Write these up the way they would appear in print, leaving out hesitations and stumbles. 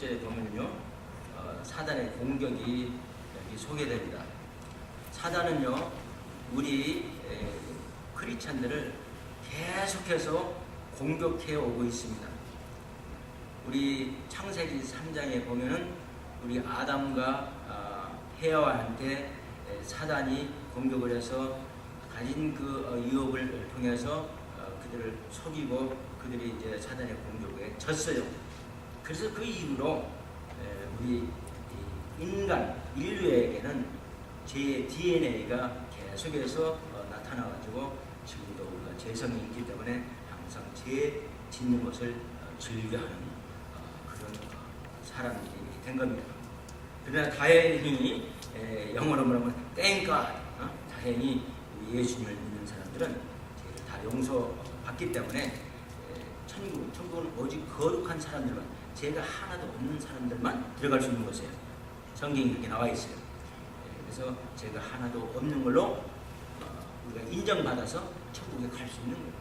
17절에 보면요, 사단의 공격이 여기 소개됩니다. 사단은요, 우리 크리스찬들을 계속해서 공격해 오고 있습니다. 우리 창세기 3장에 보면은 우리 아담과 헤아와한테 사단이 공격을 해서 가진 그 유혹을 통해서 그들을 속이고 그들이 이제 사단의 공격에 졌어요. 그래서 그 이후로 우리 인간 인류에게는 죄의 DNA가 계속해서 나타나가지고 지금도 우리가 죄성이 있기 때문에 항상 죄 짓는 것을 즐겨하는 그런 사람이 된 겁니다. 그러나 다행히 영어로 말하면 Thank God, 다행히 예수님을 믿는 사람들은 죄를 다 용서받기 때문에 천국은 오직 거룩한 사람들만, 죄가 하나도 없는 사람들만 들어갈 수 있는 것이에요. 성경에 이렇게 나와 있어요. 그래서 죄가 하나도 없는 걸로 우리가 인정받아서 천국에 갈 수 있는 거예요.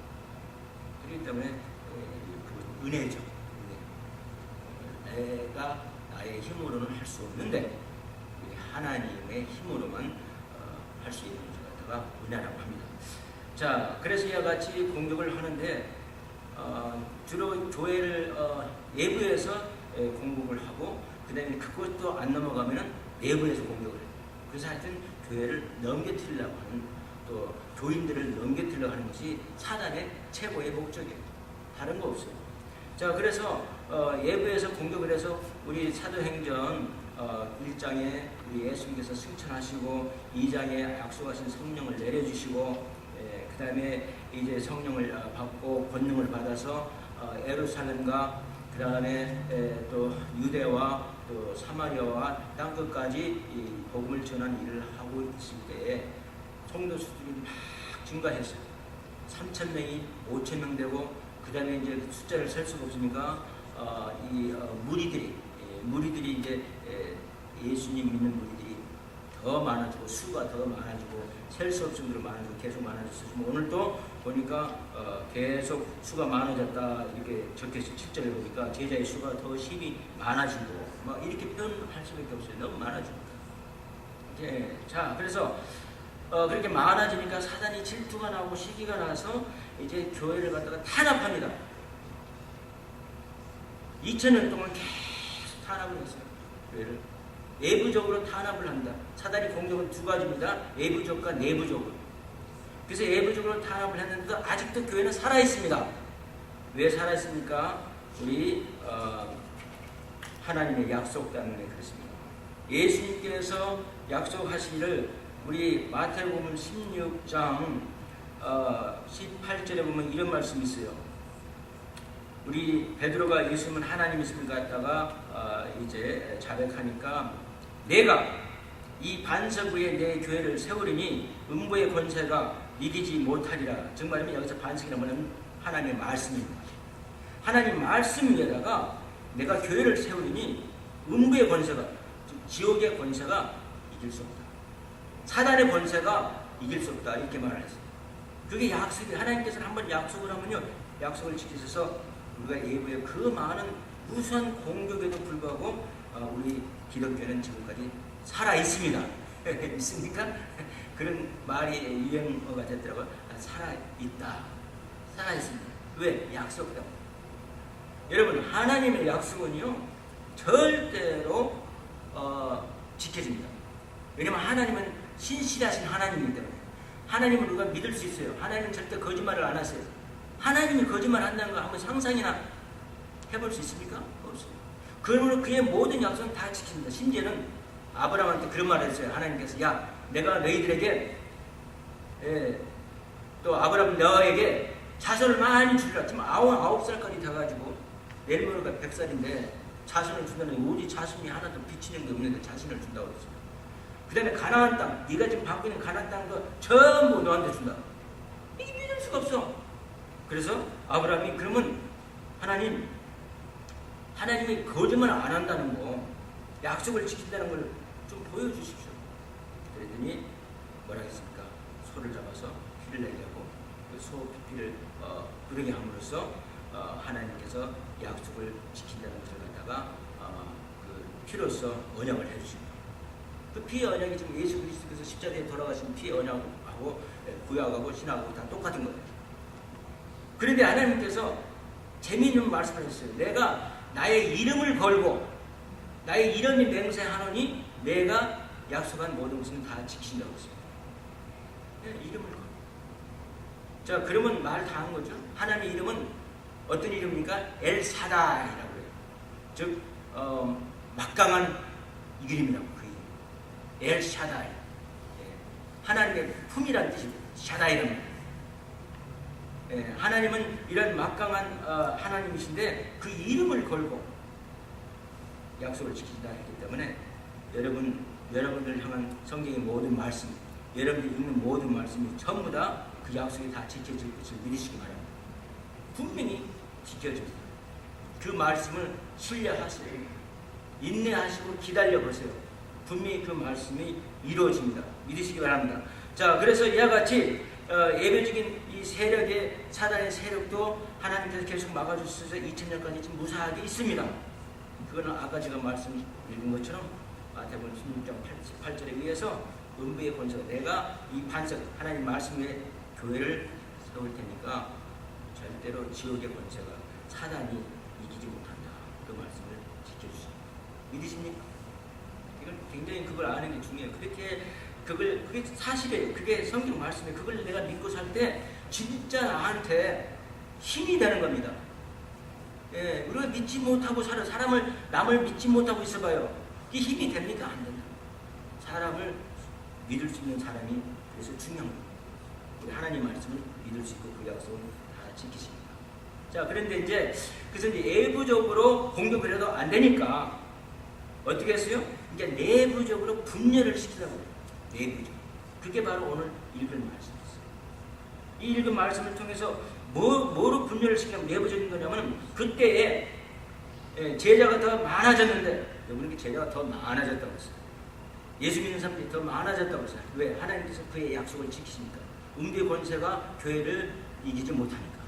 그렇기 때문에 그 은혜죠. 내가 나의 힘으로는 할 수 없는데 하나님의 힘으로만 할 수 있는 것을 갖다가 은혜라고 합니다. 자, 그래서 이와 같이 공격을 하는데 주로 교회를 외부에서 공격을 하고 그 다음에 그것도 안 넘어가면은 내부에서 공격을 해요. 그래서 하여튼 교회를 넘겨뜨리려고 하는, 또 교인들을 넘겨뜨리려고 하는 것이 사단의 최고의 목적이에요. 다른 거 없어요. 자, 그래서 외부에서 공격을 해서 우리 사도행전 1장에 우리 예수님께서 승천하시고 2장에 약속하신 성령을 내려주시고 그 다음에 이제 성령을 받고 권능을 받아서 예루살렘과 그 다음에 또 유대와 또 사마리아와 땅끝까지 이 복음을 전하는 일을 하고 있을 때에 성도 수들이 막 증가했어요. 3,000명이 5,000명 되고 그 다음에 이제 숫자를 셀 수가 없으니까 무리들이 이제 예수님 믿는 무리들이 더 많아지고 수가 더 많아지고 셀 수 없을 정도로 많아지고 계속 많아졌어요. 오늘도 보니까 계속 수가 많아졌다 이렇게 적혀서 7절에 보니까 제자의 수가 더 힘이 많아지고 막 이렇게 표현할 수밖에 없어요. 너무 많아지니까. 자, 그래서 그렇게 많아지니까 사단이 질투가 나고 시기가 나서 이제 교회를 갖다가 탄압합니다. 2000년 동안 계속 탄압을 했어요. 교회를 외부적으로 탄압을 합니다. 사단이 공격은 두 가지입니다. 외부적과 내부적으로. 그래서 외부적으로 탄압을 했는데도 아직도 교회는 살아있습니다. 왜 살아있습니까? 우리 하나님의 약속 때문에 그렇습니다. 예수님께서 약속하시기를 우리 마태복음 16장 18절에 보면 이런 말씀이 있어요. 우리 베드로가 예수님은 하나님이심을 갖다가 이제 자백하니까 내가 이 반석 위에 내 교회를 세우리니 음부의 권세가 이기지 못하리라. 즉 말하면 여기서 반석이라고 하면 하나님의 말씀입니다. 하나님 말씀 위에다가 내가 교회를 세우리니 음부의 권세가, 지옥의 권세가 이길 수 없다. 사단의 권세가 이길 수 없다. 이렇게 말을 했어요. 그게 약속이, 하나님께서는 한번 약속을 하면요, 약속을 지키셔서 우리가 예부의 그 많은 무수한 공격에도 불구하고 우리 기독교는 지금까지 살아 있습니다. 있습니까? 그런 말이 유행어가 됐더라고요. 살아 있다. 살아 있습니다. 왜? 약속 때문에. 여러분, 하나님의 약속은요 절대로 지켜집니다. 왜냐하면 하나님은 신실하신 하나님이기 때문에. 하나님은 우리가 믿을 수 있어요. 하나님은 절대 거짓말을 안 하세요. 하나님이 거짓말 한다는 거 한번 상상이나 해볼 수 있습니까? 없어요. 그러므로 그의 모든 약속은 다 지킵니다. 심지어는 아브라함한테 그런 말을 했어요. 하나님께서 야, 내가 너희들에게 또 아브라함 너에게 자손을 많이 주리라. 지금 9살까지 돼가지고 내일 모레가 100살인데 자손을 준다는 게 오직 자손이 하나도 비치는 게 없는데 자손을 준다고 그랬어요. 그 다음에 가나안 땅, 네가 지금 받고 있는 가나안 땅도 전부 너한테 준다. 이게 믿을 수가 없어. 그래서 아브라함이 그러면 하나님이 거짓말 안 한다는 거, 약속을 지킨다는 걸 좀 보여주십시오. 그랬더니 뭐라 했습니까? 소를 잡아서 피를 내게 하고 그 소 피를 흐르게 함으로써 하나님께서 약속을 지킨다는 것을 갖다가 피로써 언약을 해주십니다. 그 피의 언약이 지금 예수 그리스도께서 십자가에 돌아가신 피의 언약하고 구약하고 신약하고 다 똑같은 거예요. 그런데 하나님께서 재미있는 말씀을 했어요. 내가 나의 이름을 걸고 나의 이름이 맹세하노니 내가 약속한 모든 것은 다 지킨다고 했어요. 이름을 걸고. 자, 그러면 말 다 한 거죠. 하나님의 이름은 어떤 이름입니까? 엘사다이라고 해요. 즉 막강한 이름이라고. 그 이름 엘샤다이. 하나님의 품이라는 뜻이고 샤다이라는. 하나님은 이런 막강한 하나님이신데 그 이름을 걸고 약속을 지키신다 했기 때문에 여러분들 향한 성경의 모든 말씀, 여러분들이 읽는 모든 말씀이 전부 다 그 약속이 다 지켜질 것을 믿으시기 바랍니다. 분명히 지켜집니다. 그 말씀을 신뢰하세요. 인내하시고 기다려보세요. 분명히 그 말씀이 이루어집니다. 믿으시기 바랍니다. 자, 그래서 이와 같이 예배적인 이 세력의 사단의 세력도 하나님께서 계속 막아주셔서 2000년까지 지금 무사하게 있습니다. 그거는 아까 제가 말씀 읽은 것처럼 마태복음 16장 8절에 의해서 음부의 권세가 내가 이 반석 하나님 말씀의 교회를 세울 테니까 절대로 지옥의 권세가 사단이 이기지 못한다. 그 말씀을 지켜주십니다. 믿으십니까? 이건 굉장히 그걸 아는 게 중요해요. 그게 사실이에요. 그게 성경 말씀이에요. 그걸 내가 믿고 살 때 진짜 나한테 힘이 되는 겁니다. 우리가 믿지 못하고 살아. 남을 믿지 못하고 있어봐요. 이게 힘이 됩니까? 안 된다. 사람을 믿을 수 있는 사람이 그래서 중요한 겁니다. 우리 하나님 말씀을 믿을 수 있고 그 약속은 다 지키십니다. 자, 그런데 그래서 외부적으로 공격을 해도 안 되니까 어떻게 했어요? 이제 내부적으로 분열을 시키려고 해요. 내부적으로. 그게 바로 오늘 읽은 말씀이었어요. 이 읽은 말씀을 통해서 뭐로 분열을 시키냐면 내부적인 거냐면 그때에 제자가 더 많아졌는데 여러분에게 제자가 더 많아졌다고 했어요. 예수 믿는 사람들이 더 많아졌다고 했어요. 왜? 하나님께서 그의 약속을 지키시니까. 음부의 권세가 교회를 이기지 못하니까.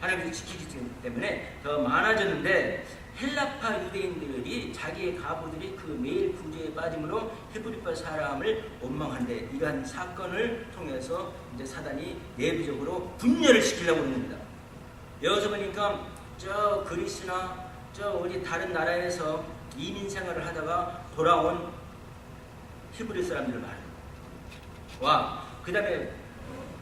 하나님께서 지키기 때문에 더 많아졌는데 헬라파 유대인들이 자기의 가부들이 그 매일 구제에 빠짐으로 히브리파 사람을 원망한데 이러한 사건을 통해서 이제 사단이 내부적으로 분열을 시키려고 합니다. 여기서 보니까 저 그리스나 저 어디 다른 나라에서 이민 생활을 하다가 돌아온 히브리 사람들을 말합니다. 그 다음에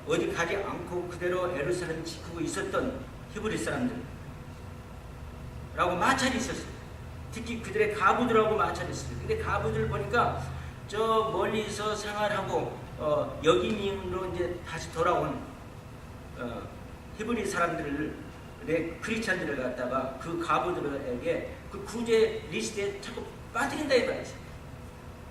어디 가지 않고 그대로 예루살렘 지키고 있었던 히브리 사람들 라고 마찰이 있었어요. 특히 그들의 가부들하고 마찰이 있었어요. 근데 가부들 보니까 저 멀리서 생활하고 여기민으로 이제 다시 돌아온 히브리 사람들의 크리스찬들을 갖다가 그 가부들에게 그 구제 리스트에 자꾸 빠뜨린다 이 말이죠.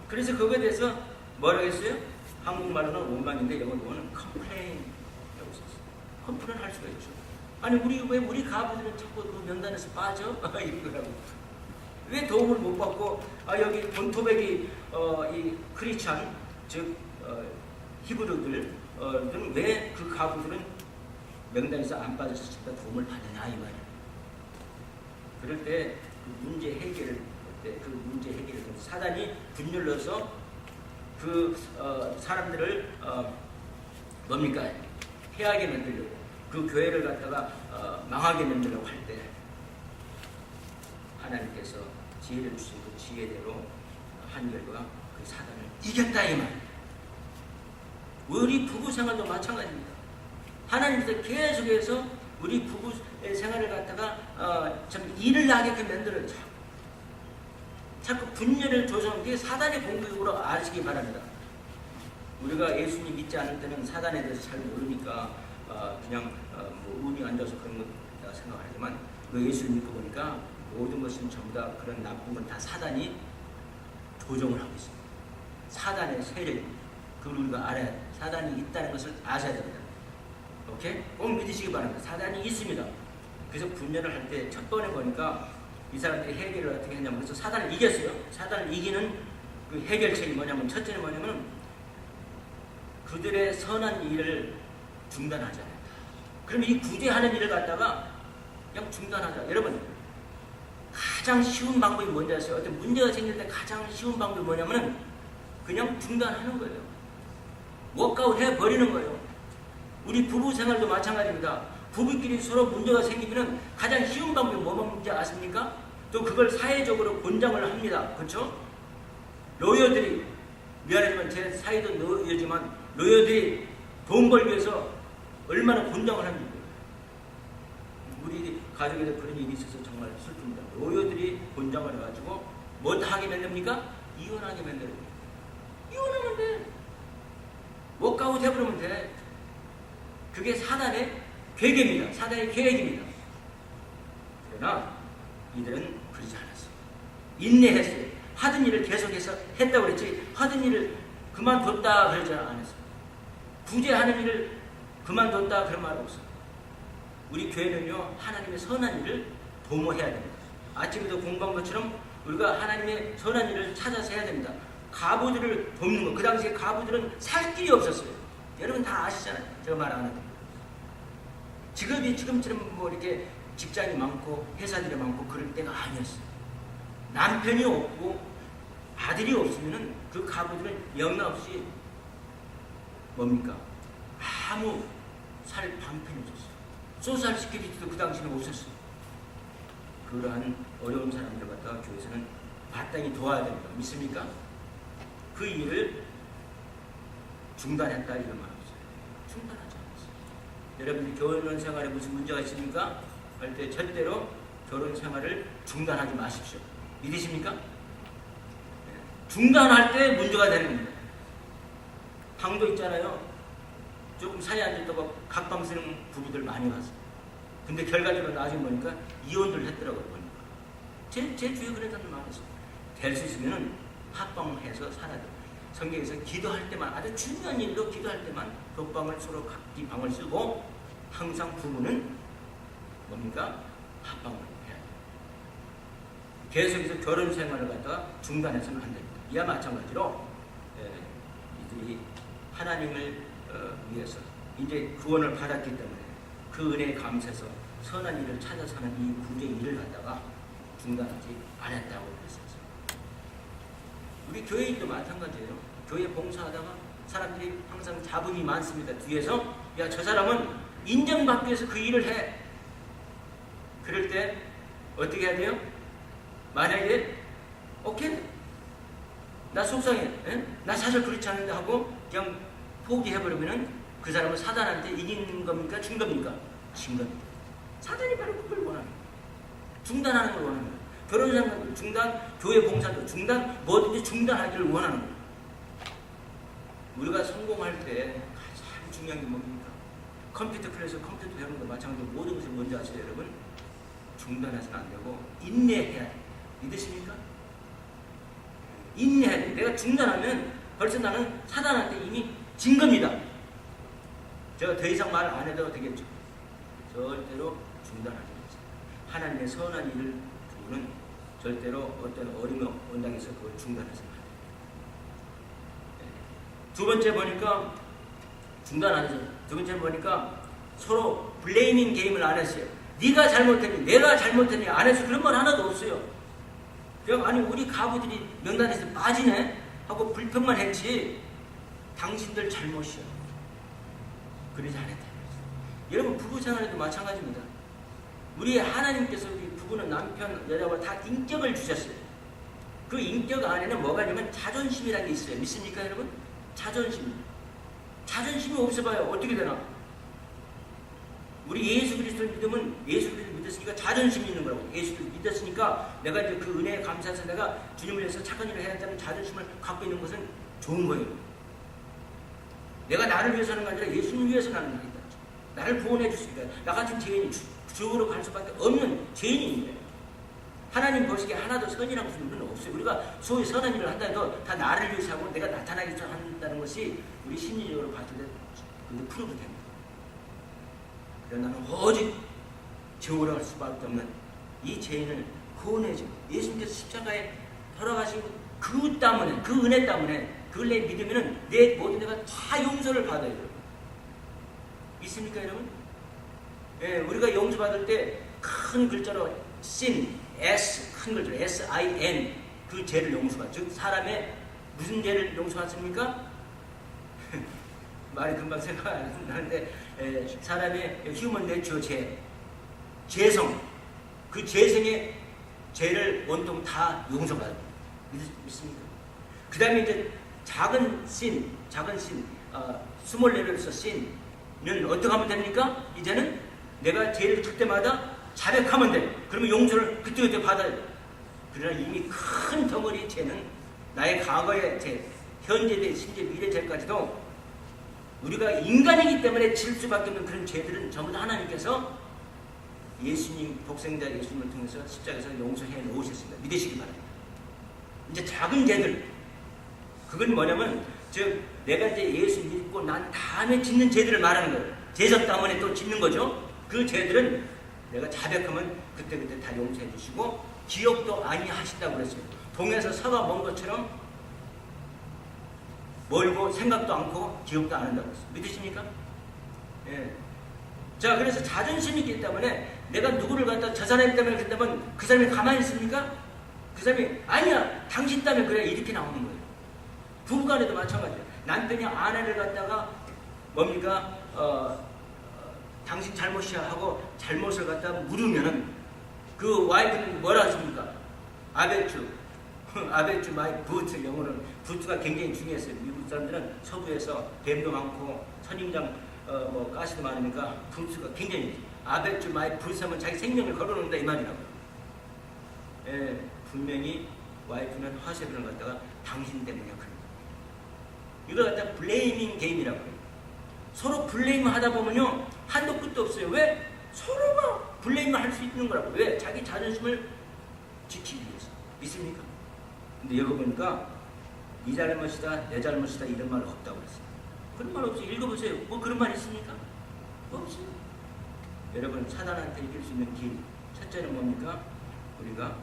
그래서 그거에 대해서 뭐라고 했어요? 한국말로는 원망인데 영어로는 컴플레인이라고 썼어요. 컴플레인 할 수가 있죠. 아니 왜 우리 가부들은 자꾸 그 명단에서 빠져? 이러더라고. 왜 도움을 못 받고 여기 본토백이 이 크리스찬 즉 히브리들은 왜 그 가부들은 명단에서 안 빠져서 진짜 도움을 받느냐 이 말이야. 그럴 때 그 문제 해결을 사단이 분열러서 그 사람들을 뭡니까? 해하게 만들려고 그 교회를 갖다가 망하게 만들려고 할 때 하나님께서 지혜를 주시고 지혜대로 한 결과 그 사단을 이겼다 이 말. 우리 부부 생활도 마찬가지입니다. 하나님께서 계속해서 우리 부부 생활을 갖다가 참 일을 하게끔 만들어요. 자꾸 분열을 조성하는 게 사단의 공격으로 아시기 바랍니다. 우리가 예수님 믿지 않을 때는 사단에 대해서 잘 모르니까 그냥 뭐 운이 안 좋아서 그런 거다 생각하지만 예수를 믿고 보니까 모든 것은 전부 다 그런 나쁜 건 다 사단이 조종을 하고 있습니다. 사단의 세력, 그걸 우리가 알아야 돼요. 사단이 있다는 것을 아셔야 됩니다. 오케이? 꼭 믿으시기 바랍니다. 사단이 있습니다. 그래서 분열을 할 때 첫 번에 보니까 이 사람들이 해결을 어떻게 했냐면 그래서 사단을 이겼어요. 사단을 이기는 그 해결책이 뭐냐면 첫째는 뭐냐면 그들의 선한 일을 중단하지 않는다. 그러면 이 구제하는 일을 갖다가 그냥 중단하자. 여러분 가장 쉬운 방법이 뭔지 아세요? 어떤 문제가 생길 때 가장 쉬운 방법이 뭐냐면은 그냥 중단하는 거예요. 워크아웃 해버리는 거예요. 우리 부부 생활도 마찬가지입니다. 부부끼리 서로 문제가 생기면은 가장 쉬운 방법이 뭔지 아십니까? 또 그걸 사회적으로 권장을 합니다. 그렇죠? 로여들이, 미안하지만 제 사이도 로여지만 로여들이 돈 벌기 위해서 얼마나 권장을 하는지 우리 가족에도 그런 일이 있어서 정말 슬픕니다. 로여들이 권장을 해가지고 뭐 하게 만듭니까? 이혼하게 만들어요. 이혼하면 돼. 워크아웃 해버리면 돼. 그게 사단의 계획입니다. 사단의 계획입니다. 그러나 이들은 그러지 않았어요. 인내했어요. 하던 일을 계속해서 했다고 그랬지 하던 일을 그만뒀다 그러지 않았어요. 굳이 하는 일을 그만뒀다 그런 말 없어요. 우리 교회는요 하나님의 선한 일을 도모해야 됩니다. 아침에도 공부한 것처럼 우리가 하나님의 선한 일을 찾아서 해야 됩니다. 가부들을 돕는 것. 그 당시에 가부들은 살 길이 없었어요. 여러분 다 아시잖아요. 제가 말 안 하는데. 지금처럼 뭐 이렇게 직장이 많고 회사들이 많고 그럴 때가 아니었어요. 남편이 없고 아들이 없으면은 그 가부들은 영락없이 뭡니까? 아무 살 방편이 없었어요. 소셜 시큐리티도 그 당시는 없었어요. 그러한 어려운 사람들 갖다가 교회에서는 마땅히 도와야 됩니다. 믿습니까? 그 일을 중단했다 이런 말 없어요. 중단하지 않았어요. 여러분들 결혼 생활에 무슨 문제가 있습니까? 할 때 절대로 결혼 생활을 중단하지 마십시오. 믿으십니까? 중단할 때 문제가 되는 겁니다. 방도 있잖아요. 조금 사이 안 좋다고 각방 쓰는 부부들 많이 봤어요. 근데 결과적으로 나중에 보니까 이혼을 했더라고요. 보니까. 제 주위에 그런 사람들 많았어요. 될 수 있으면 합방해서 살아야 돼요. 성경에서 기도할 때만, 아주 중요한 일로 기도할 때만 독방을 서로 각기 방을 쓰고 항상 부부는 뭡니까? 합방을 해야 돼요. 계속해서 결혼 생활을 갖다가 중단해서는 안 됩니다. 이와 마찬가지로 이들이 하나님을 위해서 이제 구원을 받았기 때문에 그 은혜에 감사해서 선한 일을 찾아서 하는 이 구제 일을 갖다가 중단하지 않았다고 그랬었어요. 우리 교회인도 마찬가지예요. 교회 봉사하다가 사람들이 항상 잡음이 많습니다. 뒤에서 야, 저 사람은 인정받기 위해서 그 일을 해. 그럴 때 어떻게 해야 돼요? 만약에 오케이 나 속상해, 나 사실 그렇지 않은데 하고 그냥 포기해버리면 그 사람은 사단한테 이기는 겁니까? 진 겁니까? 진 겁니다. 사단이 바로 그걸 원합니다. 중단하는 걸 원합니다. 결혼생활도 중단, 교회 봉사도 중단, 뭐든지 중단하기를 원하는 거예요. 우리가 성공할 때 가장 중요한 게 뭡니까? 컴퓨터 클래스 컴퓨터 배우는 거 마찬가지로 모든 것이 뭔지 아세요, 여러분? 중단해서는 안 되고 인내해야 돼요. 믿으십니까? 인내해야 돼요. 내가 중단하면 벌써 나는 사단한테 이미 진 겁니다. 제가 더 이상 말 안 해도 되겠죠. 절대로 중단하지 마세요. 하나님의 선한 일을 두고는 절대로 어떤 어림이 온다고 해서 그걸 중단해서는 안 돼요. 두 번째 보니까 중단 안 했어요. 두 번째 보니까 서로 블레이밍 게임을 안 했어요. 네가 잘못했니? 내가 잘못했니? 안 해서 그런 말 하나도 없어요. 그냥 아니 우리 가부들이 명단에서 빠지네? 하고 불평만 했지 당신들 잘못이야. 그러지 않았다. 여러분 부부 생활에도 마찬가지입니다. 우리 하나님께서 우리 부부는 남편, 여자와 다 인격을 주셨어요. 그 인격 안에는 뭐가 있냐면 자존심이라는 게 있어요. 믿습니까 여러분? 자존심. 자존심이 없어봐요. 어떻게 되나? 우리 예수 그리스도를 믿으면 예수 그리스도를 믿었으니까 자존심이 있는 거라고. 예수 그리스도를 믿었으니까 내가 이제 그 은혜에 감사해서 내가 주님을 위해서 착한 일을 해야 한다는 자존심을 갖고 있는 것은 좋은 거예요. 내가 나를 위해서 하는 게 아니라 예수님을 위해서 하는 거니까. 나를 구원해 주시니까 나 같은 죄인이 죽으로 갈 수밖에 없는 죄인인 거예요. 하나님 보시기에 하나도 선이라고 하는 건 없어요. 우리가 소위 선한 일을 한다 해도 다 나를 위해서 하고 내가 나타나기 위해서 한다는 것이 우리 심리적으로 봤을 때 근데 프로브 됩니다. 그러나 나는 오직 지옥으로 갈 수밖에 없는 이 죄인을 구원해주고 예수님께서 십자가에 돌아가신 그 때문에 그 은혜 때문에 그걸 내 믿으면 내 모든 내가 다 용서를 받아요. 믿습니까 여러분? 예, 우리가 용서받을 때 큰 글자로 sin, s 큰 글자로 S-I-N 그 죄를 용서하. 즉 사람의 무슨 죄를 용서하십니까? 말이 금방 생각 안 나는데 사람의 휴먼 내추어 죄성 그 죄성의 죄를 온통 다 용서가 믿습니까? 그 다음에 이제 작은 신 스몰 레벨에서 신은 어떻게 하면 됩니까? 이제는 내가 죄를 질 때마다 자백하면 돼. 그러면 용서를 그때그때 받아야 돼. 그러나 이미 큰 덩어리 죄는 나의 과거의 죄, 현재의 심지어 미래 죄까지도 우리가 인간이기 때문에 질 수밖에 없는 그런 죄들은 전부 다 하나님께서 예수님, 독생자 예수님을 통해서 십자가에서 용서해 놓으셨습니다. 믿으시기 바랍니다. 이제 작은 죄들, 그건 뭐냐면, 즉, 내가 이제 예수 믿고 난 다음에 짓는 죄들을 말하는 거예요. 제적 때문에 또 짓는 거죠. 그 죄들은 내가 자백하면 그때그때 다 용서해 주시고, 기억도 아니하신다고 그랬어요. 동에서 서가 먼 것처럼 멀고 생각도 않고 기억도 안 한다고 했어요. 믿으십니까? 예. 자, 그래서 자존심이 있기 때문에 내가 누구를 갖다 저 사람 때문에 그랬다면 그 사람이 가만히 있습니까? 그 사람이 아니야 당신 때문에 그래 이렇게 나오는 거예요. 부부간에도 마찬가지예요. 남편이 아내를 갖다가 뭡니까? 당신 잘못이야 하고 잘못을 갖다 물으면은 그 와이프는 뭐라 하십니까? 아베쭈 아베쭈 마이 부트. 영어는 부트가 굉장히 중요했어요. 미국 사람들은 서부에서 뱀도 많고 선인장 가시도 많으니까 부트가 굉장히 아베쭈 마이 부트 하면 자기 생명을 걸어놓는다 이 말이라고요. 예, 분명히 와이프는 화세변을 갖다가 당신 때문이야 그런 이걸 갖다 블레이밍 게임이라고 해요. 서로 블레임을 하다 보면요 한도 끝도 없어요. 왜? 서로가 블레임을 할 수 있는 거라고. 왜? 자기 자존심을 지키기 위해서. 믿습니까? 근데 여기 보니까 이 잘못이다 내 잘못이다 이런 말 없다고 그랬어요. 그런 말 없어요. 읽어보세요. 뭐 그런 말 있습니까? 없어요. 여러분 사단한테 이길 수 있는 길 첫째는 뭡니까? 우리가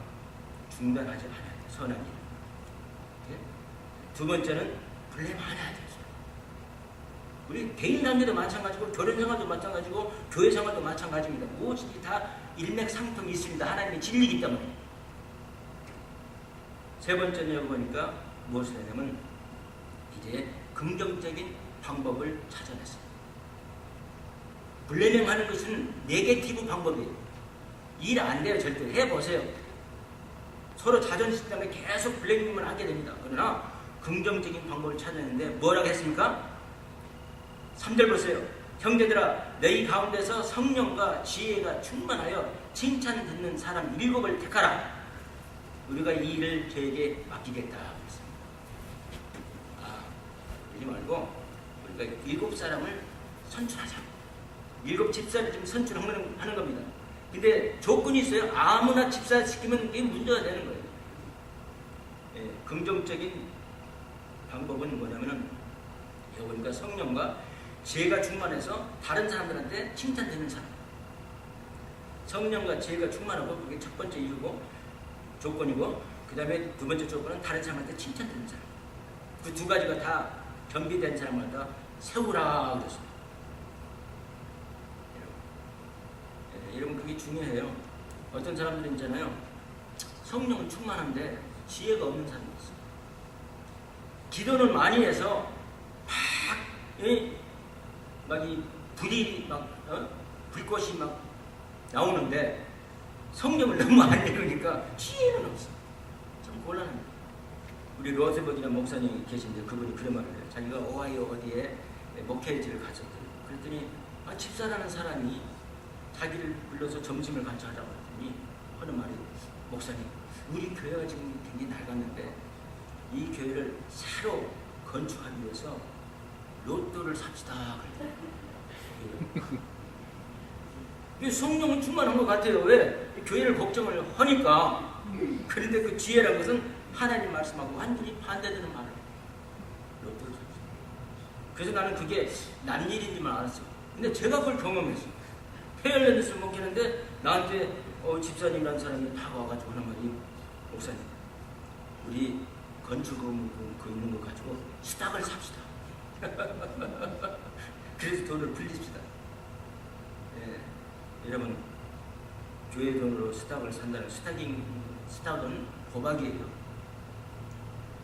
중단하지 않아야 돼. 선한 일. 예? 두 번째는 블레임 안 해야 돼. 우리 개인 관계도 마찬가지고 결혼 생활도 마찬가지고 교회 생활도 마찬가지입니다. 무엇이든지 다 일맥상통이 있습니다. 하나님의 진리이기 때문에. 세 번째는 여기 보니까 무엇을 하냐면 이제 긍정적인 방법을 찾아냈습니다. 블레밍하는 것은 네게티브 방법이에요. 일 안 돼요. 절대. 해보세요. 서로 자존심 때문에 계속 블레밍을 하게 됩니다. 그러나 긍정적인 방법을 찾아냈는데 뭐라고 했습니까? 3절 보세요. 형제들아 너희 가운데서 성령과 지혜가 충만하여 칭찬 듣는 사람 7을 택하라. 우리가 이 일을 저에게 맡기겠다 그랬습니다. 그러지 말고 우리가 7사람을 선출하자. 7 집사를 지금 선출하는 겁니다. 근데 조건이 있어요. 아무나 집사 시키면 이게 문제가 되는 거예요. 예, 긍정적인 방법은 뭐냐면은 여기 보니까 성령과 지혜가 충만해서 다른 사람들한테 칭찬되는 사람. 성령과 지혜가 충만하고 그게 첫 번째 이유고 조건이고 그 다음에 두 번째 조건은 다른 사람한테 칭찬되는 사람. 그 두 가지가 다 겸비된 사람을 다 세우라 그랬습니다. 여러분 그게 중요해요. 어떤 사람들은 있잖아요. 성령은 충만한데 지혜가 없는 사람이 있어요. 기도는 많이 해서 막 이 불이 불꽃이 막 나오는데 성령을 너무 안 읽으니까 지혜는 없어. 참 곤란합니다. 우리 로세버디나 목사님이 계신데 그분이 그런 말을 해요. 자기가 오하이오 어디에 목회지를 갔었대요. 그랬더니 집사라는 사람이 자기를 불러서 점심을 같이 하자고 했더니 하는 말이 목사님 우리 교회가 지금 굉장히 낡았는데 이 교회를 새로 건축하기 위해서 로또를 삽시다. 성령은 충만한 것 같아요. 왜? 교회를 걱정을 하니까. 그런데 그 지혜라는 것은 하나님 말씀하고 완전히 반대되는 말을 로또를 삽시다. 그래서 나는 그게 난 일인지만 알았어요. 근데 제가 그걸 경험했어요. 페어랜드스 먹기는데 나한테 집사님이라는 사람이 다 와가지고 하는 말이 목사님 우리 건축금 그 있는 거 가지고 수닥을 삽시다. 그래서 돈을 불리십시다. 예, 여러분 교회 돈으로 수닥을 산다는 스타킹 스타든 도박이에요.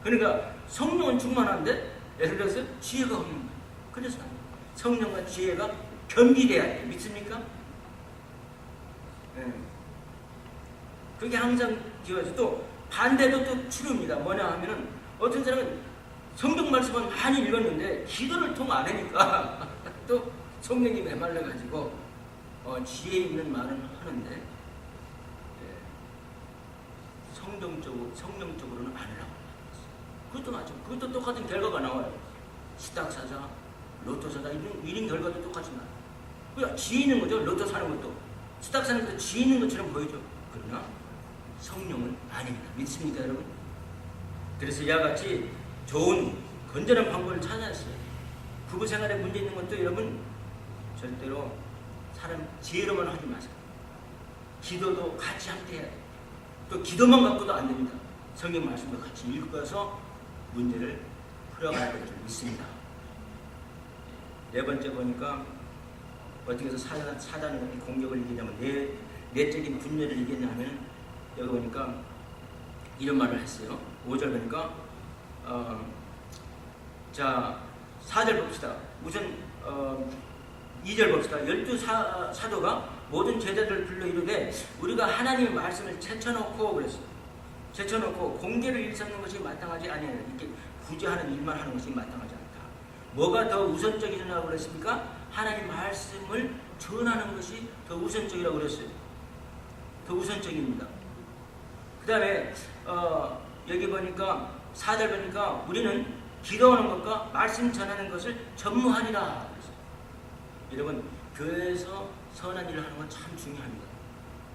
그러니까 성령은 충만한데 예를 들어서 지혜가 없는 거예요. 그래서 성령과 지혜가 겸비돼야 돼요. 믿습니까? 네. 그게 항상 기워져. 또 반대도 또 치료입니다. 뭐냐 하면은 어떤 사람은 성경 말씀은 많이 읽었는데 기도를 통 안 하니까 또 성령이 메말라가지고 지혜 있는 말은 하는데 성령적으로는 안 하려고. 그것도 맞죠. 그것도 똑같은 결과가 나와요. 시딱 사자, 로또 사자 이런 결과도 똑같이 나와요. 그냥 지혜 있는 거죠. 로또 사는 것도 시딱 사는 것도 지혜 있는 것처럼 보이죠. 그러나 성령은 아닙니다. 믿습니까, 여러분? 그래서 이와 같이 좋은 건전한 방법을 찾았어요. 부부 생활에 문제 있는 것도 여러분 절대로 사람 지혜로만 하지 마세요. 기도도 같이 함께 해야 돼요. 또 기도만 갖고도 안 됩니다. 성경 말씀도 같이 읽어서 문제를 풀어가야 될 줄 믿습니다. 네 번째 보니까 어떻게 해서 사단의 공격을 이기냐면 내적인 분열을 이기냐면 여기 보니까 이런 말을 했어요. 5절 보니까 자 4절 봅시다. 우선 2절 봅시다. 12사도가 모든 제자들을 불러 이르되 우리가 하나님의 말씀을 제쳐놓고 그랬어요. 제쳐놓고 공개를 일삼는 것이 마땅하지 아니하여 이렇게 구제하는 일만 하는 것이 마땅하지 않다. 뭐가 더 우선적이라고 그랬습니까? 하나님 말씀을 전하는 것이 더 우선적이라고 그랬어요. 더 우선적입니다. 그 다음에 여기 보니까 4절 보니까 우리는 기도하는 것과 말씀 전하는 것을 전무하리라 그랬어요. 여러분 교회에서 선한 일을 하는 건 참 중요합니다.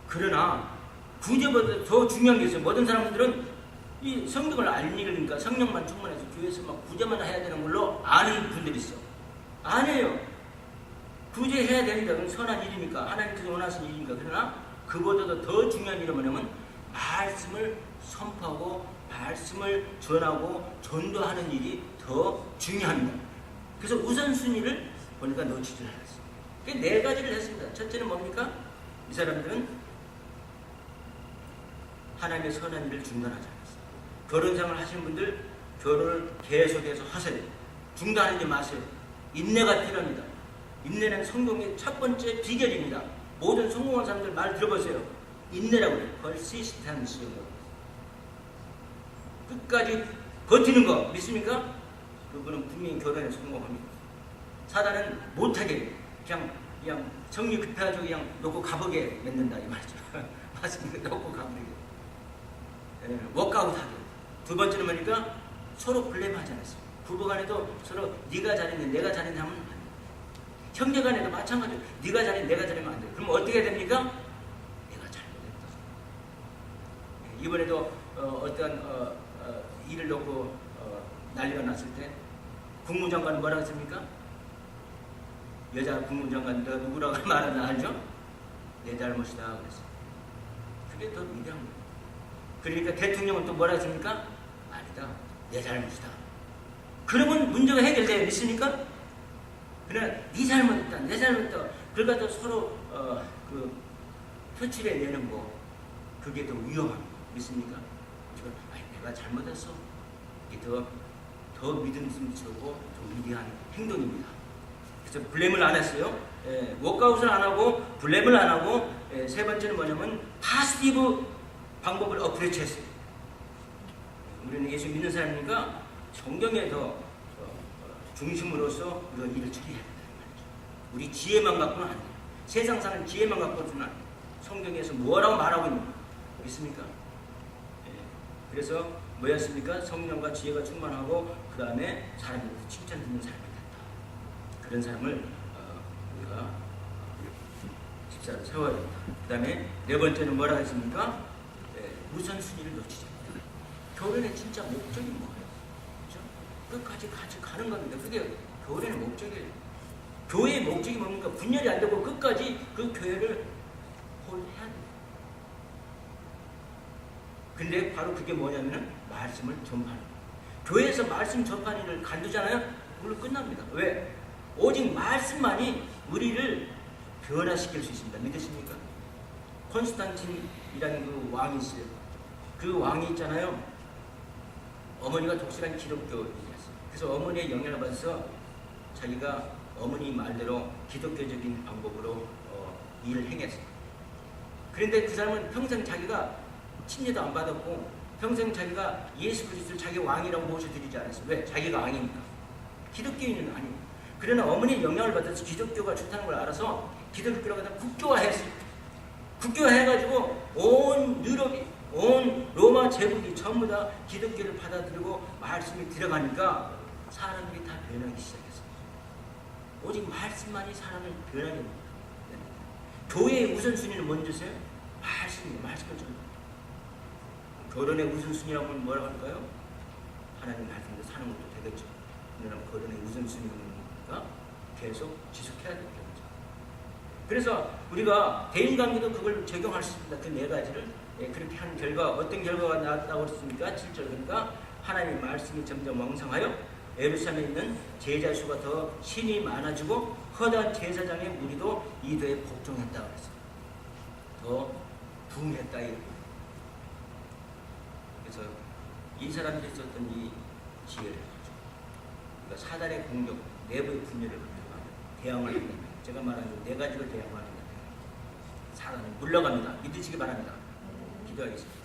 그러나 구제보다 더 중요한 게 있어요. 모든 사람들은 이 성경을 안 읽으니까 성령만 충만해서 교회에서 막 구제만 해야 되는 걸로 아는 분들이 있어. 아니에요. 구제해야 됩니다. 그건 선한 일이니까 하나님께서 원하시는 일이니까. 그러나 그보다도 더 중요한 일은 뭐냐면 말씀을 선포하고 말씀을 전하고 전도하는 일이 더 중요합니다. 그래서 우선순위를 보니까 놓치지 않았어요. 그 네 가지를 했습니다. 첫째는 뭡니까? 이 사람들은 하나님의 선한 일을 중단하지 않았어요. 결혼생활 하시는 분들 결혼을 계속해서 하세요. 중단하지 마세요. 인내가 필요합니다. 인내는 성공의 첫 번째 비결입니다. 모든 성공한 사람들 말 들어보세요. 인내라고 해요. persistence. 끝까지 버티는 거 믿습니까? 그분은 분명히 결혼에 성공합니다. 사단은 못하게 그냥 성리 급해가지고 그냥 놓고 가보게 만든다 이 말이죠. 맞습니까? 놓고 가보게. 워크아웃하게. 두 번째는 뭐니까 서로 블레임하지 않았어요. 부부간에도 서로 네가 잘했네 내가 잘했네 하면 안 돼요. 형제간에도 마찬가지로 네가 잘했네 내가 잘하면 안 돼요. 그럼 어떻게 됩니까? 내가 잘못했다. 이번에도 어떤 일을 놓고 난리가 났을 때 국무장관은 뭐라고 했습니까? 여자 국무장관 너 누구라고 말하는 알죠? 내 잘못이다 그랬어요. 그게 더 위대한 거예요. 그러니까 대통령은 또 뭐라 했습니까? 아니다. 내 잘못이다. 그러면 문제가 해결돼요. 믿습니까? 그러나 네 잘못이다. 내 잘못이다. 그러니까 또 서로 그 표출해 내는 거 그게 더 위험한 거. 믿습니까? 내가 잘못했어. 이게 더 믿음직스럽고 더 위대한 행동입니다. 그래서 블레임을 안 했어요. 워크아웃을 안 하고 블레임을 안 하고 세 번째는 뭐냐면 파시티브 방법을 어프로치했어요. 우리는 예수 믿는 사람이니까 성경에 더 중심으로서 우리가 일을 처리해야 된다는 말이죠. 우리 지혜만 갖고는 안 돼요. 세상 사는 지혜만 갖고는 안 돼요. 성경에서 뭐라고 말하고 있는 거예요. 믿습니까? 그래서 뭐였습니까? 성령과 지혜가 충만하고 그 다음에 사람들한테 칭찬 듣는 삶이 됐다. 그런 사람을 우리가 집사를 세워야 된다. 그 다음에 네 번째는 뭐라고 했습니까? 우선순위를 놓치지 않는다. 교회는 진짜 목적이 뭐예요? 그렇죠? 끝까지 같이 가는 겁니다. 그게 교회의 목적이에요. 교회의 목적이 뭡니까? 분열이 안 되고 끝까지 그 교회를 홀해야 돼요. 근데 바로 그게 뭐냐면은 말씀을 전파하는 거예요. 교회에서 말씀 전파하는 일을 간두잖아요? 그걸로 끝납니다. 왜? 오직 말씀만이 우리를 변화시킬 수 있습니다. 믿으십니까? 콘스탄틴이라는 그 왕이 있어요. 그 왕이 있잖아요. 어머니가 독실한 기독교인이었어요. 그래서 어머니의 영향을 받아서 자기가 어머니 말대로 기독교적인 방법으로 일을 행했어요. 그런데 그 사람은 평생 자기가 침례도 안 받았고 평생 자기가 예수 그리스도를 자기 왕이라고 모셔드리지 않았어요. 왜? 자기가 왕이니까. 기독교인은 아니에요. 그러나 어머니의 영향을 받아서 기독교가 좋다는 걸 알아서 기독교를 갖다 국교화했어요. 국교화해가지고 온 유럽이, 온 로마 제국이 전부 다 기독교를 받아들이고 말씀이 들어가니까 사람들이 다 변하기 시작했어요. 오직 말씀만이 사람을 변하게 합니다. 교회의 우선순위는 뭔지세요? 말씀이에요. 말씀을 좀. 결혼의 우선순위라면 뭐라고 할까요? 하나님 말씀대로 사는 것도 되겠죠. 그러나 결혼의 우선순위가 계속 지속해야 되는 거죠. 그래서 우리가 대인관계도 그걸 적용할 수 있습니다. 그 네 가지를 그렇게 한 결과 어떤 결과가 나왔다고 했습니까? 7절 그러니까 하나님의 말씀이 점점 왕성하여 예루살렘에 있는 제자 수가 더 신이 많아지고 허다한 제사장의 무리도 이도에 복종했다고 했어요. 더 부흥했다. 그래서 이 사람들이 썼던 이 지혜를 그러니까 사단의 공격, 내부의 분열을 대항을 한다면 제가 말한 네 가지를 대항하는 사단은 물러갑니다. 믿으시기 바랍니다. 기도하겠습니다.